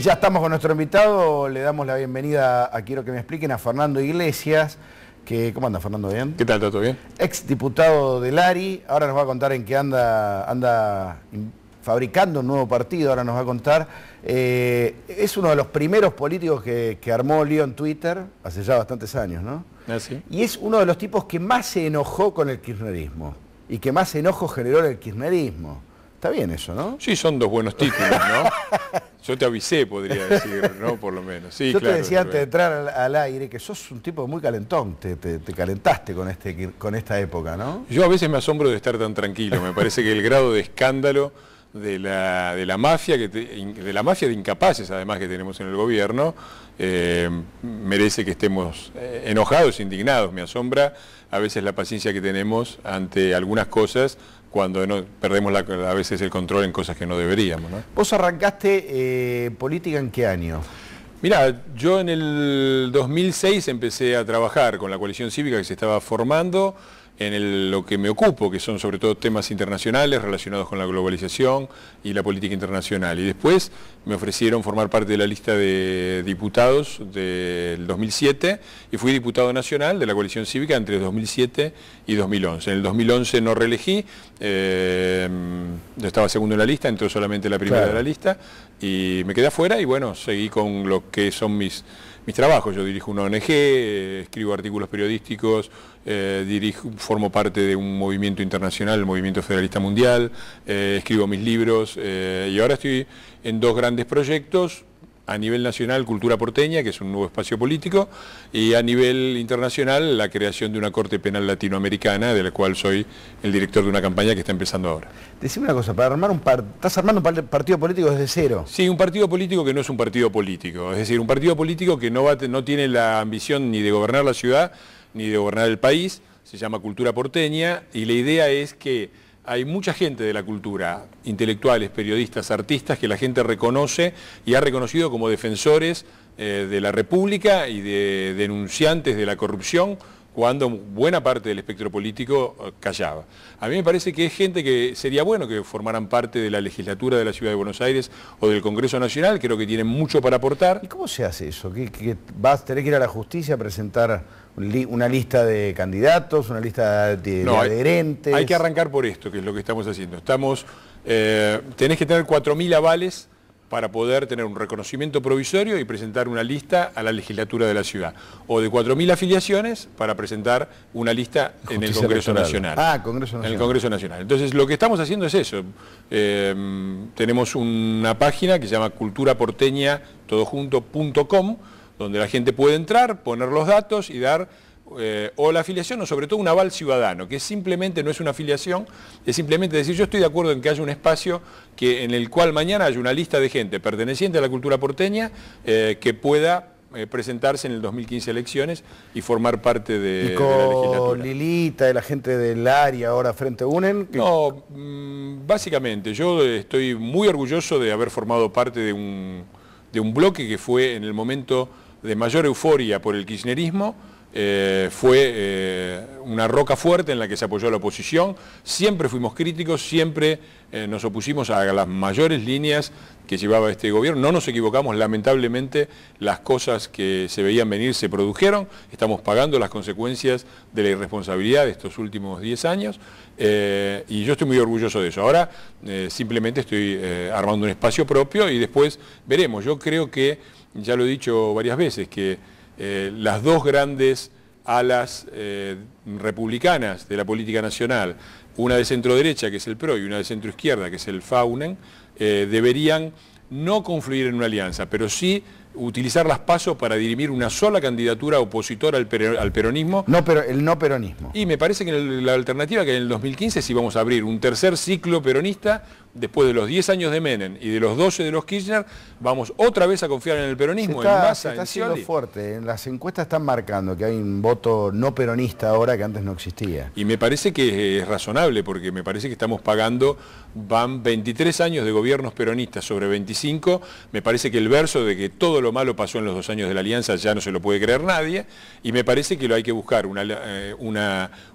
Y ya estamos con nuestro invitado, le damos la bienvenida a Quiero que me expliquen a Fernando Iglesias, que, ¿cómo anda Fernando? ¿Bien? ¿Qué tal? ¿Todo bien? Ex diputado del ARI, ahora nos va a contar en qué anda fabricando un nuevo partido, ahora nos va a contar. Es uno de los primeros políticos que armó lío en Twitter, hace ya bastantes años, ¿no? ¿Ah, sí? Y es uno de los tipos que más se enojó con el kirchnerismo y que más enojo generó el kirchnerismo. Está bien eso, ¿no? Sí, son dos buenos títulos, ¿no? Yo te avisé, podría decir, ¿no? Por lo menos. Sí, yo claro, te decía antes de entrar al aire que sos un tipo muy calentón, te calentaste con esta época, ¿no? Yo a veces me asombro de estar tan tranquilo. Me parece que el grado de escándalo de la mafia, de la mafia de incapaces, además, que tenemos en el gobierno, merece que estemos enojados, indignados. Me asombra a veces la paciencia que tenemos ante algunas cosas cuando perdemos a veces el control en cosas que no deberíamos, ¿no? ¿Vos arrancaste política en qué año? Mirá, yo en el 2006 empecé a trabajar con la coalición cívica que se estaba formando en lo que me ocupo, que son sobre todo temas internacionales relacionados con la globalización y la política internacional. Y después me ofrecieron formar parte de la lista de diputados del 2007 y fui diputado nacional de la coalición cívica entre 2007 y 2011. En el 2011 no reelegí, yo estaba segundo en la lista, entró solamente la primera de la lista y me quedé afuera y bueno, seguí con lo que son mis trabajos. Yo dirijo una ONG, escribo artículos periodísticos, formo parte de un movimiento internacional, el Movimiento Federalista Mundial, escribo mis libros y ahora estoy en dos grandes proyectos. A nivel nacional, Cultura Porteña, que es un nuevo espacio político, y a nivel internacional, la creación de una Corte Penal Latinoamericana, de la cual soy el director de una campaña que está empezando ahora. Decime una cosa, ¿estás armando un partido político desde cero? Sí, un partido político que no es un partido político, es decir, un partido político que no tiene la ambición ni de gobernar la ciudad, ni de gobernar el país, se llama Cultura Porteña, y la idea es que hay mucha gente de la cultura, intelectuales, periodistas, artistas, que la gente reconoce y ha reconocido como defensores de la República y de denunciantes de la corrupción, cuando buena parte del espectro político callaba. A mí me parece que es gente que sería bueno que formaran parte de la legislatura de la Ciudad de Buenos Aires o del Congreso Nacional, creo que tienen mucho para aportar. ¿Y cómo se hace eso? ¿Que vas a tener que ir a la justicia a presentar una lista de candidatos, una lista de adherentes? Hay que arrancar por esto, que es lo que estamos haciendo. Tenés que tener 4.000 avales para poder tener un reconocimiento provisorio y presentar una lista a la legislatura de la ciudad. O de 4.000 afiliaciones para presentar una lista en el Congreso Nacional. Ah, Congreso Nacional. En el Congreso Nacional. Entonces, lo que estamos haciendo es eso. Tenemos una página que se llama culturaporteña.com, donde la gente puede entrar, poner los datos y dar o la afiliación o sobre todo un aval ciudadano, que simplemente no es una afiliación, es simplemente decir yo estoy de acuerdo en que haya un espacio en el cual mañana haya una lista de gente perteneciente a la cultura porteña que pueda presentarse en el 2015 elecciones y formar parte de la legislatura. Lilita y la gente del área ahora Frente Unen. No, básicamente yo estoy muy orgulloso de haber formado parte de un bloque que fue en el momento de mayor euforia por el kirchnerismo. Fue una roca fuerte en la que se apoyó la oposición, siempre fuimos críticos, siempre nos opusimos a las mayores líneas que llevaba este gobierno, no nos equivocamos, lamentablemente las cosas que se veían venir se produjeron, estamos pagando las consecuencias de la irresponsabilidad de estos últimos 10 años y yo estoy muy orgulloso de eso. Ahora simplemente estoy armando un espacio propio y después veremos. Yo creo que, ya lo he dicho varias veces, que las dos grandes alas republicanas de la política nacional, una de centro derecha que es el PRO y una de centro izquierda que es el FAUNEN, deberían no confluir en una alianza, pero sí utilizar las PASO para dirimir una sola candidatura opositora al peronismo. El no peronismo. Y me parece que la alternativa que en el 2015 sí vamos a abrir un tercer ciclo peronista, después de los 10 años de Menem y de los 12 de los Kirchner, vamos otra vez a confiar en el peronismo, se está en haciendo fuerte. En las encuestas están marcando que hay un voto no peronista ahora que antes no existía. Y me parece que es razonable, porque me parece que estamos pagando, van 23 años de gobiernos peronistas sobre 25, me parece que el verso de que todo lo malo pasó en los 2 años de la Alianza ya no se lo puede creer nadie, y me parece que hay que buscar un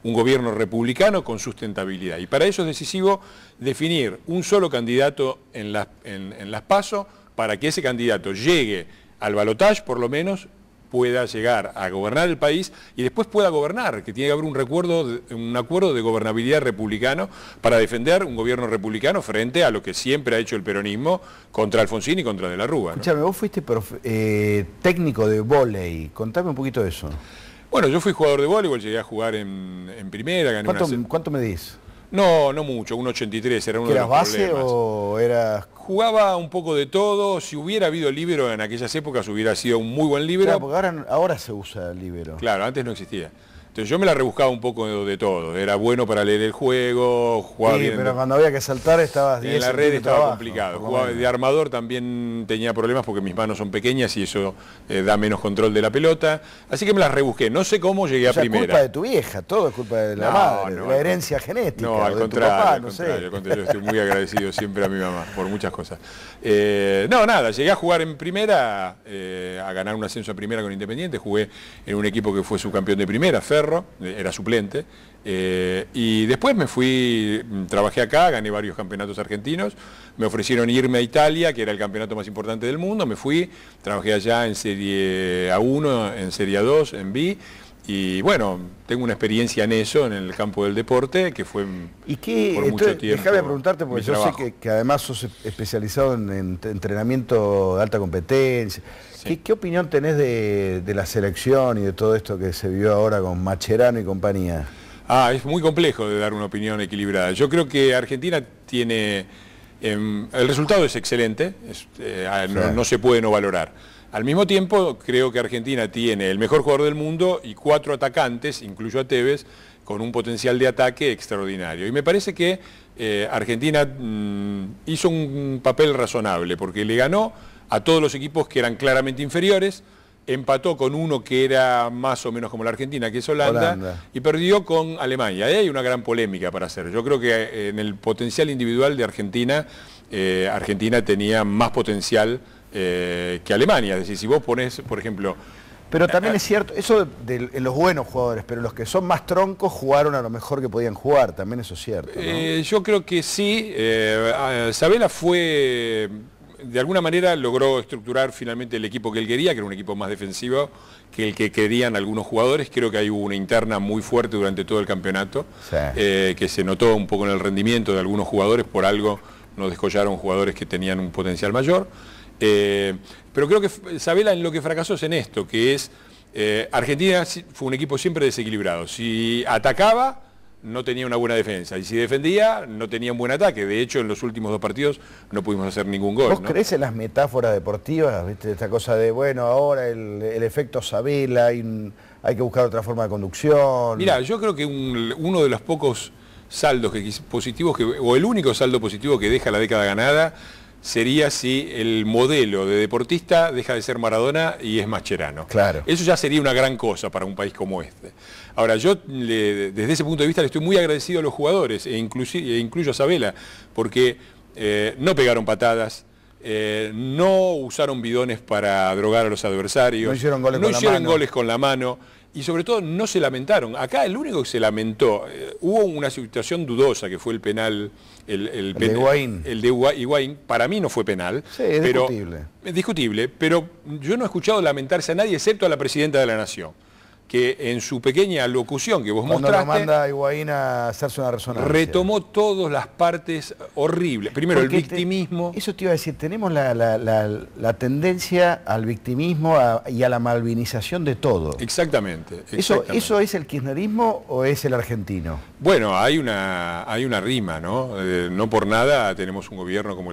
gobierno republicano con sustentabilidad. Y para eso es decisivo definir un solo candidato en las PASO, para que ese candidato llegue al balotaje, por lo menos, pueda llegar a gobernar el país y después pueda gobernar, que tiene que haber un acuerdo de gobernabilidad republicano para defender un gobierno republicano frente a lo que siempre ha hecho el peronismo contra Alfonsín y contra De la Rúa, ¿no? Escuchame, vos fuiste técnico de vóley, contame un poquito de eso. Bueno, yo fui jugador de voleibol, llegué a jugar en primera, gané ¿Cuánto medís? No, no mucho, 1,83, era uno de los problemas. ¿Eras base o eras...? Jugaba un poco de todo, si hubiera habido líbero en aquellas épocas hubiera sido un muy buen líbero. Claro, porque ahora se usa el líbero. Claro, antes no existía. Entonces yo me la rebuscaba un poco de todo, era bueno para leer el juego, jugaba bien. Pero cuando había que saltar estabas 10 en la red estaba abajo, complicado. Jugaba de armador, también tenía problemas porque mis manos son pequeñas y eso da menos control de la pelota. Así que me las rebusqué. No sé cómo llegué a primera. Es culpa de tu vieja, todo es culpa de la madre, de la herencia genética. No, al contrario, yo estoy muy agradecido siempre a mi mamá por muchas cosas. No, nada, llegué a jugar en primera, a ganar un ascenso a primera con Independiente. Jugué en un equipo que fue subcampeón de primera, Ferro, era suplente. Y después me fui, trabajé acá, gané varios campeonatos argentinos, me ofrecieron irme a Italia, que era el campeonato más importante del mundo, me fui, trabajé allá en Serie A1, en Serie A2, en B, y bueno, tengo una experiencia en eso, en el campo del deporte, que fue por mucho tiempo. Déjame preguntarte, porque yo sé que además sos especializado en entrenamiento de alta competencia. Sí. ¿Qué opinión tenés de la selección y de todo esto que se vio ahora con Mascherano y compañía? Es muy complejo de dar una opinión equilibrada. Yo creo que Argentina tiene... el resultado es excelente, no se puede no valorar. Al mismo tiempo, creo que Argentina tiene el mejor jugador del mundo y 4 atacantes, incluyo a Tevez, con un potencial de ataque extraordinario. Y me parece que Argentina hizo un papel razonable, porque le ganó a todos los equipos que eran claramente inferiores, empató con uno que era más o menos como la Argentina, que es Holanda. Y perdió con Alemania. Ahí hay una gran polémica para hacer. Yo creo que en el potencial individual de Argentina, Argentina tenía más potencial que Alemania. Es decir, si vos ponés, por ejemplo... Pero también es cierto, eso en los buenos jugadores, pero los que son más troncos jugaron a lo mejor que podían jugar, también eso es cierto, ¿no? Yo creo que sí. Sabela fue... De alguna manera logró estructurar finalmente el equipo que él quería, que era un equipo más defensivo que el que querían algunos jugadores. Creo que hay hubo una interna muy fuerte durante todo el campeonato, sí. Que se notó un poco en el rendimiento de algunos jugadores, por algo no descollaron jugadores que tenían un potencial mayor. Pero creo que Sabela en lo que fracasó es en esto, que es Argentina fue un equipo siempre desequilibrado. Si atacaba, no tenía una buena defensa, y si defendía, no tenía un buen ataque. De hecho, en los últimos 2 partidos no pudimos hacer ningún gol. ¿Vos crees en las metáforas deportivas? ¿Viste? Esta cosa de, bueno, ahora el efecto Sabela, hay que buscar otra forma de conducción. Mirá, yo creo que uno de los pocos saldos positivos, o el único saldo positivo que deja la década ganada, sería si el modelo de deportista deja de ser Maradona y es Mascherano. Claro. Eso ya sería una gran cosa para un país como este. Ahora, yo desde ese punto de vista le estoy muy agradecido a los jugadores, incluyo a Sabela, porque no pegaron patadas, no usaron bidones para drogar a los adversarios, no hicieron goles con la mano. Y sobre todo no se lamentaron. Acá el único que se lamentó, hubo una situación dudosa que fue el penal, el de Higuaín. El de Higuaín, para mí no fue penal. Sí, es discutible. Es discutible, pero yo no he escuchado lamentarse a nadie excepto a la Presidenta de la Nación, que en su pequeña locución que vos mostraste... Cuando lo manda a Higuaín a hacerse una resonancia. Retomó todas las partes horribles. Primero, porque el victimismo... Eso te iba a decir, tenemos la tendencia al victimismo y a la malvinización de todo. Exactamente. ¿Eso es el kirchnerismo o es el argentino? Bueno, hay una rima, ¿no? No por nada tenemos un gobierno como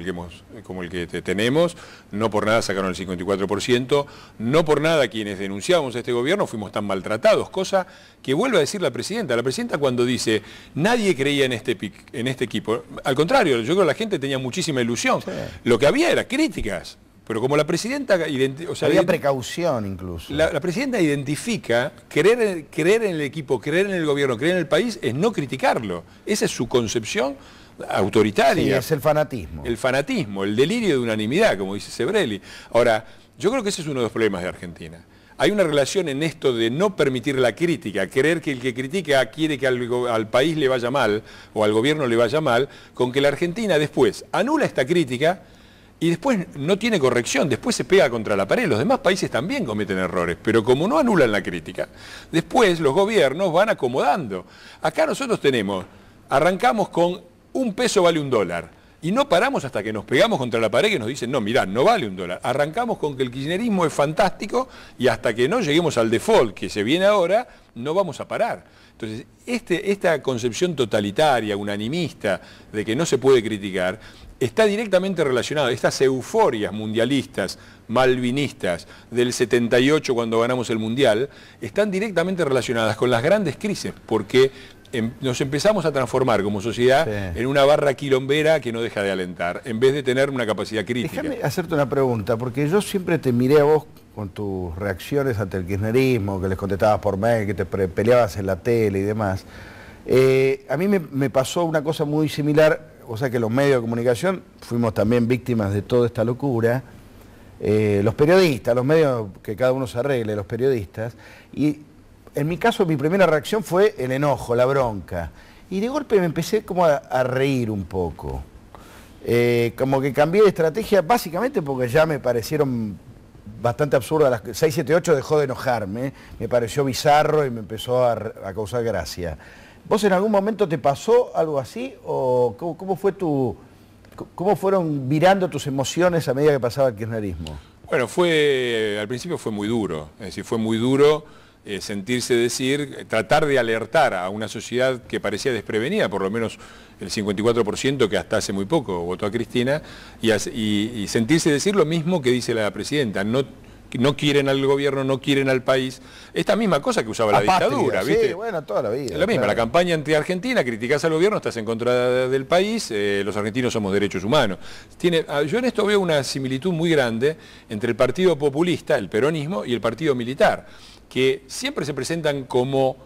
el que tenemos, no por nada sacaron el 54%, no por nada quienes denunciábamos a este gobierno fuimos tan maltratados, cosa que vuelve a decir la Presidenta. La Presidenta cuando dice, nadie creía en este equipo, al contrario, yo creo que la gente tenía muchísima ilusión. Sí. Lo que había era críticas. Pero como la Presidenta... había precaución incluso. La Presidenta identifica, creer en el equipo, creer en el gobierno, creer en el país, es no criticarlo. Esa es su concepción autoritaria. Sí, es el fanatismo. El fanatismo, el delirio de unanimidad, como dice Sebrelli. Ahora, yo creo que ese es uno de los problemas de Argentina. Hay una relación en esto de no permitir la crítica, creer que el que critica quiere que al país le vaya mal, o al gobierno le vaya mal, con que la Argentina después anula esta crítica y después no tiene corrección, después se pega contra la pared. Los demás países también cometen errores, pero como no anulan la crítica, después los gobiernos van acomodando. Acá nosotros arrancamos con $1 vale $1. Y no paramos hasta que nos pegamos contra la pared que nos dicen, no, mirá, no vale $1. Arrancamos con que el kirchnerismo es fantástico y hasta que no lleguemos al default que se viene ahora, no vamos a parar. Entonces, esta concepción totalitaria, unanimista, de que no se puede criticar, está directamente relacionada. Estas euforias mundialistas, malvinistas, del 78 cuando ganamos el Mundial, están directamente relacionadas con las grandes crisis, porque nos empezamos a transformar como sociedad en una barra quilombera que no deja de alentar, en vez de tener una capacidad crítica. Déjame hacerte una pregunta, porque yo siempre te miré a vos con tus reacciones ante el kirchnerismo, que les contestabas por mail, que te peleabas en la tele y demás. A mí me pasó una cosa muy similar, o sea que los medios de comunicación fuimos también víctimas de toda esta locura. Los periodistas, los medios, que cada uno se arregle, los periodistas, y en mi caso mi primera reacción fue el enojo, la bronca, y de golpe me empecé como a reír un poco, como que cambié de estrategia básicamente porque ya me parecieron bastante absurdas, las 678 dejó de enojarme, me pareció bizarro y me empezó a causar gracia. ¿Vos en algún momento te pasó algo así o cómo fueron virando tus emociones a medida que pasaba el kirchnerismo? Bueno, al principio fue muy duro, es decir, fue muy duro sentirse decir, tratar de alertar a una sociedad que parecía desprevenida, por lo menos el 54% que hasta hace muy poco votó a Cristina, y sentirse decir lo mismo que dice la presidenta, no quieren al gobierno, no quieren al país. Esta misma cosa que usaba la dictadura, ¿viste? Sí, bueno, toda la vida. Es la misma, la campaña anti-argentina, criticás al gobierno, estás en contra del país, los argentinos somos derechos humanos. Yo en esto veo una similitud muy grande entre el partido populista, el peronismo, y el partido militar, que siempre se presentan como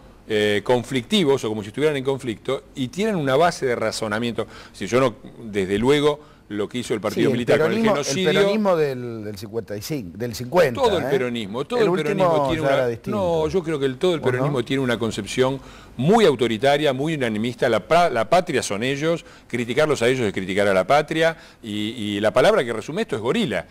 conflictivos o como si estuvieran en conflicto y tienen una base de razonamiento. Si yo no, desde luego, lo que hizo el partido militar con el genocidio. El peronismo del 55, del 50. Todo el peronismo tiene una. No, yo creo que todo el peronismo tiene una concepción muy autoritaria, muy unanimista. La patria son ellos, criticarlos a ellos es criticar a la patria, y la palabra que resume esto es gorila.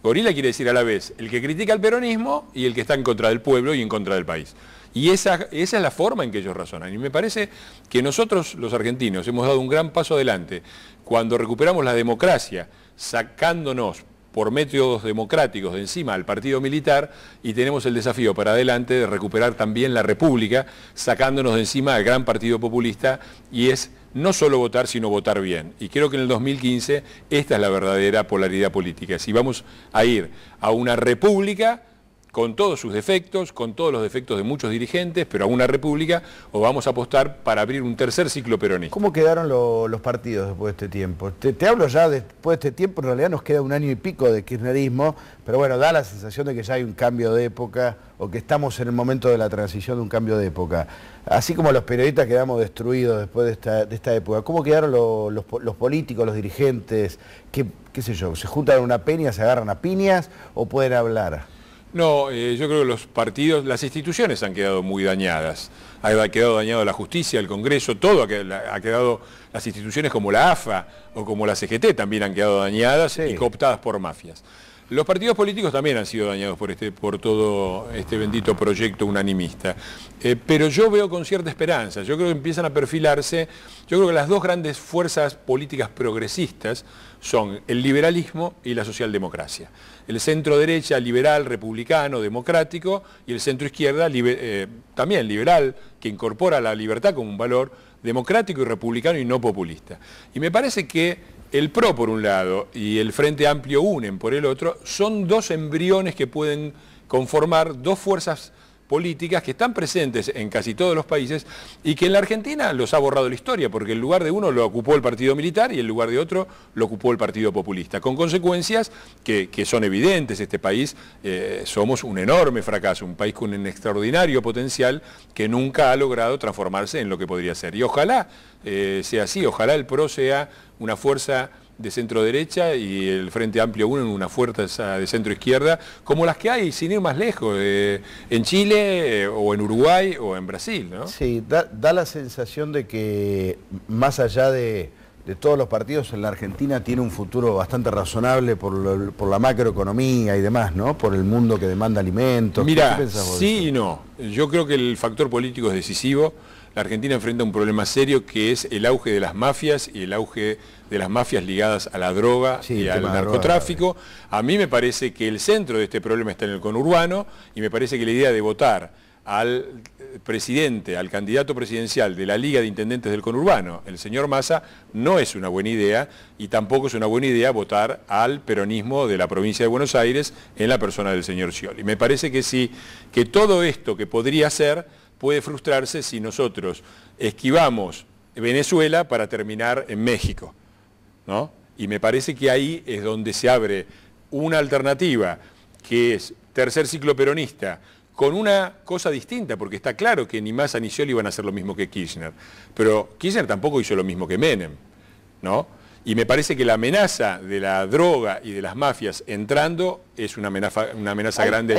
Gorila quiere decir a la vez el que critica al peronismo y el que está en contra del pueblo y en contra del país. Y esa es la forma en que ellos razonan. Y me parece que nosotros, los argentinos, hemos dado un gran paso adelante cuando recuperamos la democracia, sacándonos por métodos democráticos de encima al partido militar, y tenemos el desafío para adelante de recuperar también la república, sacándonos de encima al gran partido populista, y es no solo votar, sino votar bien. Y creo que en el 2015 esta es la verdadera polaridad política. Si vamos a ir a una república con todos sus defectos, con todos los defectos de muchos dirigentes, pero a una república, o vamos a apostar para abrir un tercer ciclo peronista. ¿Cómo quedaron los partidos después de este tiempo? Te hablo ya después de este tiempo, en realidad nos queda un año y pico de kirchnerismo, pero bueno, da la sensación de que ya hay un cambio de época, o que estamos en el momento de la transición de un cambio de época. Así como los periodistas quedamos destruidos después de esta época, ¿cómo quedaron los políticos, los dirigentes? ¿Qué sé yo? ¿Se juntan en una peña, se agarran a piñas o pueden hablar? No, yo creo que los partidos, las instituciones han quedado muy dañadas. Ha quedado dañado la justicia, el Congreso, todo ha quedado, las instituciones como la AFA o como la CGT también han quedado dañadas y cooptadas por mafias. Los partidos políticos también han sido dañados por todo este bendito proyecto unanimista. Pero yo veo con cierta esperanza, yo creo que empiezan a perfilarse, yo creo que las dos grandes fuerzas políticas progresistas son el liberalismo y la socialdemocracia. El centro derecha, liberal, republicano, democrático, y el centro izquierda, también liberal, que incorpora la libertad como un valor democrático y republicano y no populista. Y me parece que el PRO por un lado y el Frente Amplio UNEN por el otro son dos embriones que pueden conformar dos fuerzas políticas que están presentes en casi todos los países y que en la Argentina los ha borrado la historia, porque el lugar de uno lo ocupó el partido militar y el lugar de otro lo ocupó el partido populista, con consecuencias que son evidentes. Este país somos un enorme fracaso, un país con un extraordinario potencial que nunca ha logrado transformarse en lo que podría ser. Y ojalá sea así, ojalá el PRO sea una fuerza de centro derecha y el Frente Amplio UNEN una fuerza de centro izquierda, como las que hay, sin ir más lejos, en Chile o en Uruguay o en Brasil, ¿no? Sí, da la sensación de que más allá de de todos los partidos en la Argentina tiene un futuro bastante razonable por la macroeconomía y demás, ¿no? Por el mundo que demanda alimentos. Mirá, ¿Qué pensás vos de sí eso? y no. Yo creo que el factor político es decisivo. La Argentina enfrenta un problema serio que es el auge de las mafias y el auge de las mafias ligadas a la droga Sí, y el al tema de narcotráfico. A mí me parece que el centro de este problema está en el conurbano y me parece que la idea de votar al presidente, al candidato presidencial de la Liga de Intendentes del Conurbano, el señor Massa, no es una buena idea y tampoco es una buena idea votar al peronismo de la provincia de Buenos Aires en la persona del señor Scioli. Me parece que sí, que todo esto que podría ser puede frustrarse si nosotros esquivamos Venezuela para terminar en México, ¿no? Y me parece que ahí es donde se abre una alternativa que es tercer ciclo peronista, con una cosa distinta, porque está claro que ni Massa ni Scioli van a hacer lo mismo que Kirchner, pero Kirchner tampoco hizo lo mismo que Menem, ¿no? Y me parece que la amenaza de la droga y de las mafias entrando es una amenaza grande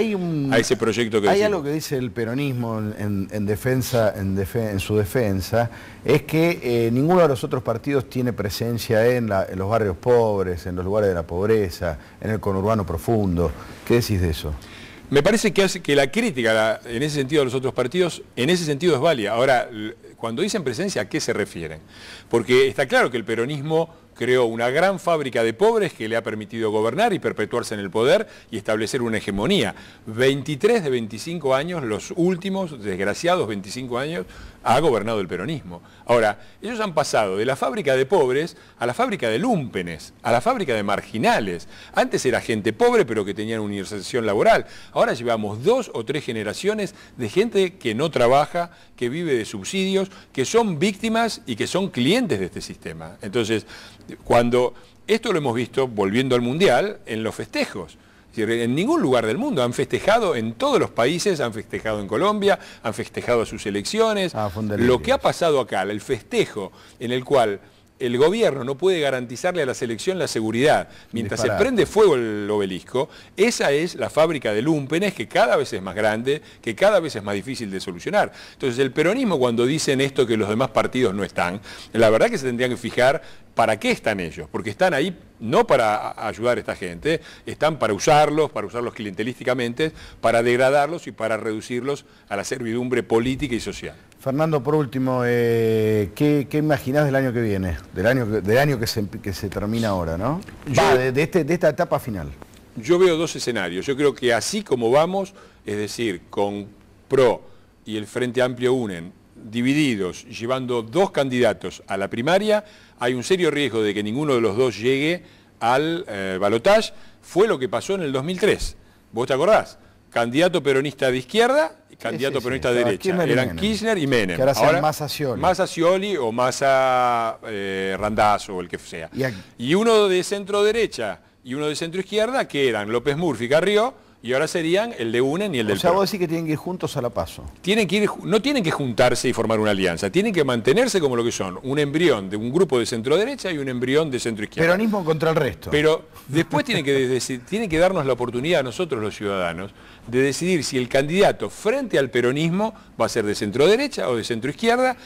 a ese proyecto que hay decimos. algo que dice el peronismo en su defensa, es que ninguno de los otros partidos tiene presencia en los barrios pobres, en los lugares de la pobreza, en el conurbano profundo. ¿Qué decís de eso? Me parece que la crítica en ese sentido de los otros partidos, en ese sentido es válida. Ahora, cuando dicen presencia, ¿a qué se refieren? Porque está claro que el peronismo creó una gran fábrica de pobres que le ha permitido gobernar y perpetuarse en el poder y establecer una hegemonía. 23 de 25 años, los últimos, desgraciados 25 años, ha gobernado el peronismo. Ahora, ellos han pasado de la fábrica de pobres a la fábrica de lúmpenes, a la fábrica de marginales. Antes era gente pobre pero que tenían una inserción laboral. Ahora llevamos 2 o 3 generaciones de gente que no trabaja, que vive de subsidios, que son víctimas y que son clientes de este sistema. Entonces, cuando esto lo hemos visto, volviendo al Mundial, en los festejos. Es decir, en ningún lugar del mundo han festejado, en todos los países, han festejado en Colombia, han festejado a sus elecciones. Lo que ha pasado acá, el festejo en el cual el gobierno no puede garantizarle a la selección la seguridad mientras se prende fuego el obelisco, esa es la fábrica de lúmpenes que cada vez es más grande, que cada vez es más difícil de solucionar. Entonces el peronismo, cuando dicen esto que los demás partidos no están, la verdad que se tendrían que fijar para qué están ellos, porque están ahí no para ayudar a esta gente, están para usarlos clientelísticamente, para degradarlos y para reducirlos a la servidumbre política y social. Fernando, por último, ¿qué imaginás del año que viene? Del año que se termina ahora, ¿no? De esta etapa final. Yo veo 2 escenarios. Yo creo que así como vamos, es decir, con PRO y el Frente Amplio unen, divididos, llevando 2 candidatos a la primaria, hay un serio riesgo de que ninguno de los 2 llegue al balotaje. Fue lo que pasó en el 2003. ¿Vos te acordás? Candidato peronista de izquierda y candidato peronista de derecha. Eran Kirchner y Menem. Que ahora Massa Scioli. Massa Scioli o Massa Randazzo o el que sea. Y uno de centro derecha y uno de centro izquierda, que eran López Murphy y Carrió, y ahora serían el de UNEN y el del PRO. O sea, vos decís que tienen que ir juntos a la PASO. No tienen que juntarse y formar una alianza, tienen que mantenerse como lo que son, un embrión de un grupo de centro derecha y un embrión de centro izquierda. Peronismo contra el resto. Pero después tienen que darnos la oportunidad a nosotros los ciudadanos de decidir si el candidato frente al peronismo va a ser de centro derecha o de centro izquierda,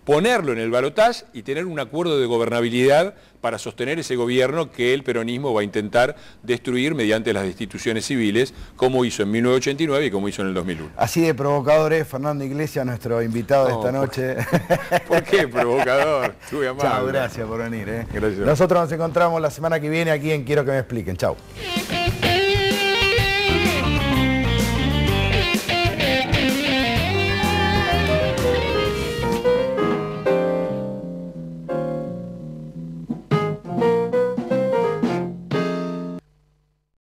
ponerlo en el balotaje y tener un acuerdo de gobernabilidad para sostener ese gobierno que el peronismo va a intentar destruir mediante las destituciones civiles, como hizo en 1989 y como hizo en el 2001. Así de provocador es Fernando Iglesias, nuestro invitado de esta noche. ¿Por qué provocador? Chao, gracias por venir. Gracias. Nosotros nos encontramos la semana que viene aquí en Quiero que me expliquen. Chao.